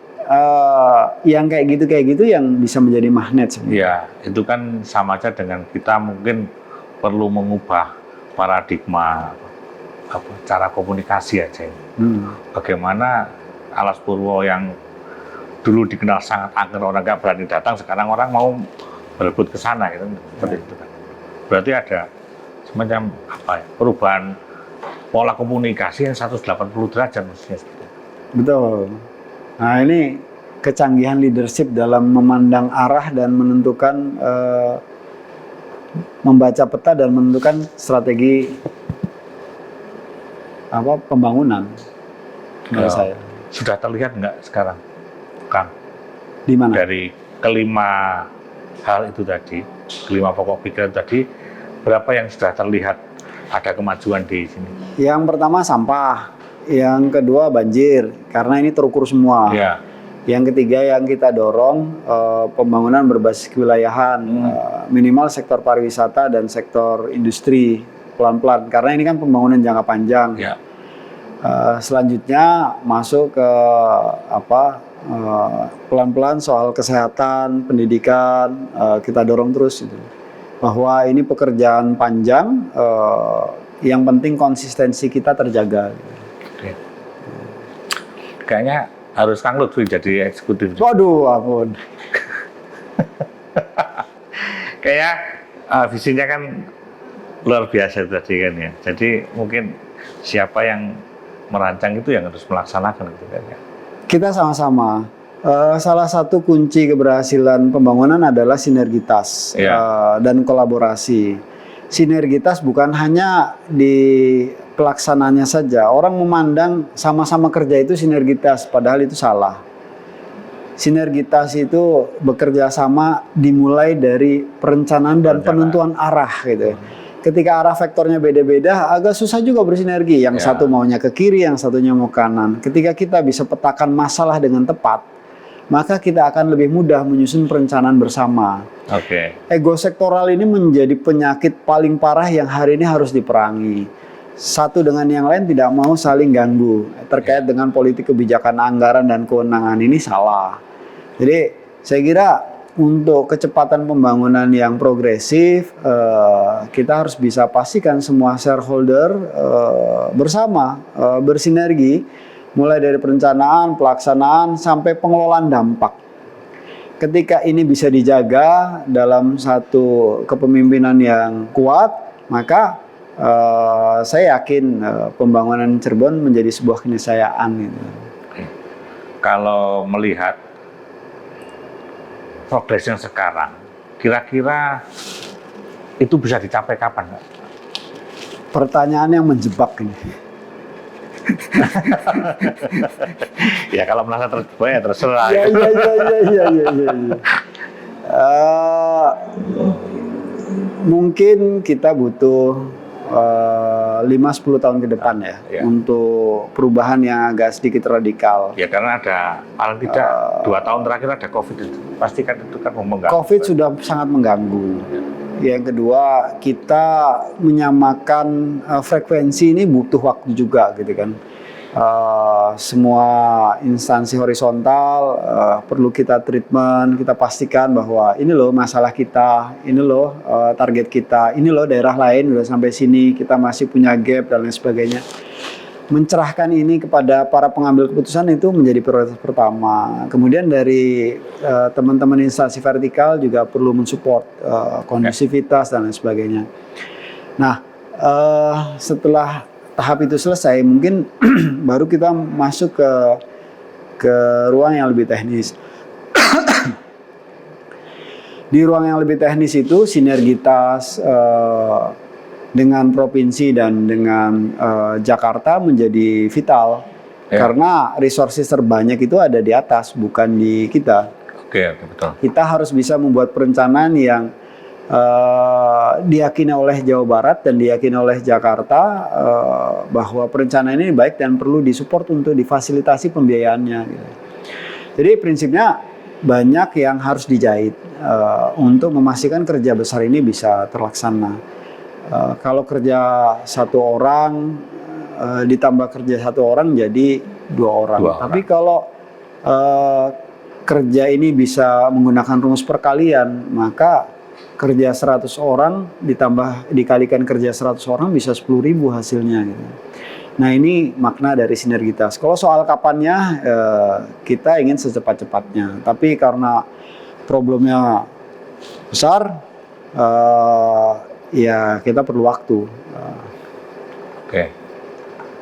yang kayak gitu yang bisa menjadi magnet sebenarnya. Iya, itu kan sama aja dengan kita mungkin perlu mengubah paradigma cara komunikasi aja. Bagaimana Alas Purwo yang dulu dikenal sangat angker, orang nggak berani datang, sekarang orang mau berebut ke sana gitu, seperti itu kan. Berarti ada semacam perubahan pola komunikasi yang 180 derajat mestinya. Betul. Nah ini kecanggihan leadership dalam memandang arah dan menentukan, membaca peta dan menentukan strategi pembangunan menurut saya. Sudah terlihat nggak sekarang, Kang? Di mana? Dari kelima hal itu tadi, kelima pokok pikiran tadi, berapa yang sudah terlihat ada kemajuan di sini? Yang pertama sampah. Yang kedua banjir, karena ini terukur semua. Yang ketiga yang kita dorong pembangunan berbasis kewilayahan, minimal sektor pariwisata dan sektor industri pelan-pelan, karena ini kan pembangunan jangka panjang. Selanjutnya masuk ke pelan-pelan soal kesehatan, pendidikan, kita dorong terus gitu. Bahwa ini pekerjaan panjang, yang penting konsistensi kita terjaga. Kayaknya harus Kang Lutfi jadi eksekutif. Waduh, ampun. Kayak visinya kan luar biasa tadi kan ya. Jadi mungkin siapa yang merancang itu yang harus melaksanakan gitu kan ya. Kita sama-sama. Salah satu kunci keberhasilan pembangunan adalah sinergitas dan kolaborasi. Sinergitas bukan hanya di pelaksananya saja. Orang memandang sama-sama kerja itu sinergitas, padahal itu salah. Sinergitas itu bekerja sama dimulai dari perencanaan dan penentuan arah gitu. Ketika arah vektornya beda-beda, agak susah juga bersinergi. Yang satu maunya ke kiri, yang satunya mau kanan. Ketika kita bisa petakan masalah dengan tepat, maka kita akan lebih mudah menyusun perencanaan bersama. Ego sektoral ini menjadi penyakit paling parah yang hari ini harus diperangi. satu dengan yang lain tidak mau saling ganggu terkait dengan politik kebijakan anggaran dan kewenangan ini salah. Jadi saya kira untuk kecepatan pembangunan yang progresif, kita harus bisa pastikan semua shareholder bersama bersinergi, mulai dari perencanaan, pelaksanaan, sampai pengelolaan dampak. Ketika ini bisa dijaga dalam satu kepemimpinan yang kuat, maka saya yakin pembangunan Cirebon menjadi sebuah keniscayaan. Gitu. Kalau melihat progres yang sekarang, kira-kira itu bisa dicapai kapan, Pak? Pertanyaan yang menjebak ini. Ya kalau merasa terjebak ya terserah. Ya. Mungkin kita butuh 5-10 tahun ke depan ya, untuk perubahan yang agak sedikit radikal. Ya karena ada paling tidak 2 tahun terakhir ada COVID itu. Pasti kan itu kan mengganggu. COVID sudah sangat mengganggu. Yang kedua, kita menyamakan frekuensi ini butuh waktu juga gitu kan. Semua instansi horizontal perlu kita treatment, kita pastikan bahwa ini loh masalah kita, ini loh target kita, ini loh daerah lain udah sampai sini, kita masih punya gap dan lain sebagainya. Mencerahkan ini kepada para pengambil keputusan itu menjadi prioritas pertama. Kemudian dari teman-teman instansi vertikal juga perlu mensupport kondusivitas dan lain sebagainya. Nah, setelah tahap itu selesai, mungkin baru kita masuk ke ruang yang lebih teknis. Di ruang yang lebih teknis itu sinergitas dengan provinsi dan dengan Jakarta menjadi vital. Karena resources terbanyak itu ada di atas, bukan di kita. Oke, betul. Kita harus bisa membuat perencanaan yang diyakini oleh Jawa Barat dan diyakini oleh Jakarta bahwa perencanaan ini baik dan perlu disupport untuk difasilitasi pembiayaannya. Gitu. Jadi prinsipnya banyak yang harus dijahit untuk memastikan kerja besar ini bisa terlaksana. Kalau kerja satu orang ditambah kerja satu orang jadi 2 orang. Tapi kalau kerja ini bisa menggunakan rumus perkalian, maka kerja 100 orang dikalikan kerja 100 orang bisa 10.000 hasilnya gitu. Nah, ini makna dari sinergitas. Kalau soal kapannya, kita ingin secepat-cepatnya. Tapi karena problemnya besar, ya kita perlu waktu. Oke.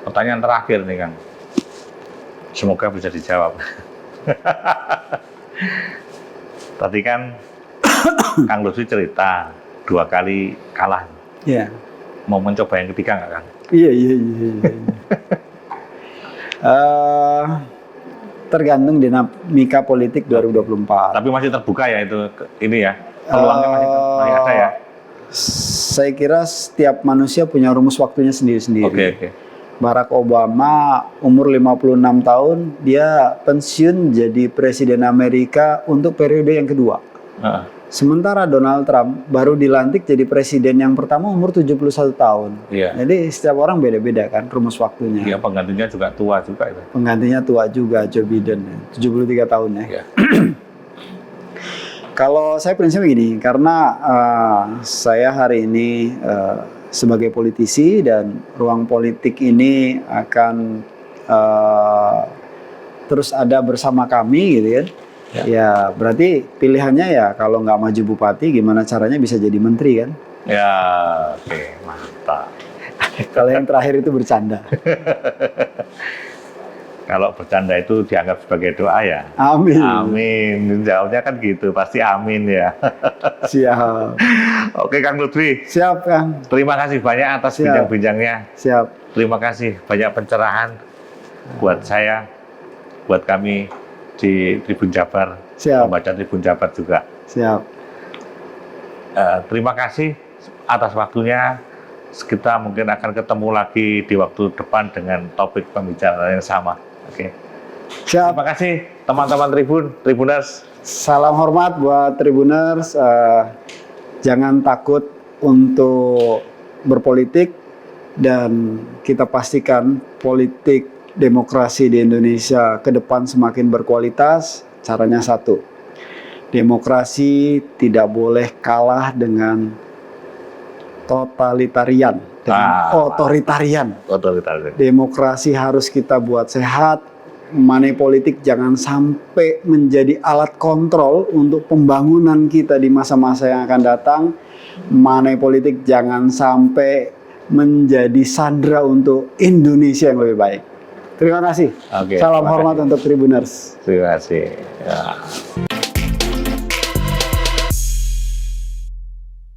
Pertanyaan terakhir nih, Kang. Semoga bisa dijawab. Tadi kan Kang Lutfi cerita 2 kali kalah. Iya. Mau mencoba yang ketiga nggak, Kang? Iya. Tergantung dinamika politik 2024. Tapi masih terbuka ya itu ini ya. Peluangnya masih ada ya. Saya kira setiap manusia punya rumus waktunya sendiri-sendiri. Oke. Barack Obama umur 56 tahun, dia pensiun jadi presiden Amerika untuk periode yang kedua. Sementara Donald Trump baru dilantik jadi presiden yang pertama umur 71 tahun. Iya. Jadi setiap orang beda-beda kan rumus waktunya. Iya, penggantinya juga tua juga itu. Penggantinya tua juga, Joe Biden, 73 tahun ya. Iya. Kalau saya prinsipnya gini, karena saya hari ini sebagai politisi dan ruang politik ini akan terus ada bersama kami gitu kan. Ya berarti pilihannya ya kalau nggak maju bupati gimana caranya bisa jadi menteri kan? Ya oke, mantap. Kalau yang terakhir itu bercanda. Kalau bercanda itu dianggap sebagai doa ya? Amin. Amin. Jawabnya kan gitu, pasti amin ya. Siap. Oke Kang Lutfi. Siap Kang. Terima kasih banyak atas bincang-bincangnya. Siap. Terima kasih banyak pencerahan buat saya, buat kami di Tribun Jabar, membaca Tribun Jabar juga. Siap. Terima kasih atas waktunya. Kita mungkin akan ketemu lagi di waktu depan dengan topik pembicaraan yang sama. Oke. Siap. Terima kasih teman-teman Tribuners. Salam hormat buat Tribuners. Jangan takut untuk berpolitik. dan kita pastikan politik demokrasi di Indonesia ke depan semakin berkualitas. Caranya satu, demokrasi tidak boleh kalah dengan totalitarian, otoritarian. Demokrasi harus kita buat sehat. Money politik jangan sampai menjadi alat kontrol untuk pembangunan kita di masa-masa yang akan datang. Money politik jangan sampai menjadi sandera untuk Indonesia yang lebih baik. Terima kasih. Salam hormat untuk Tribuners. Terima kasih. Ya.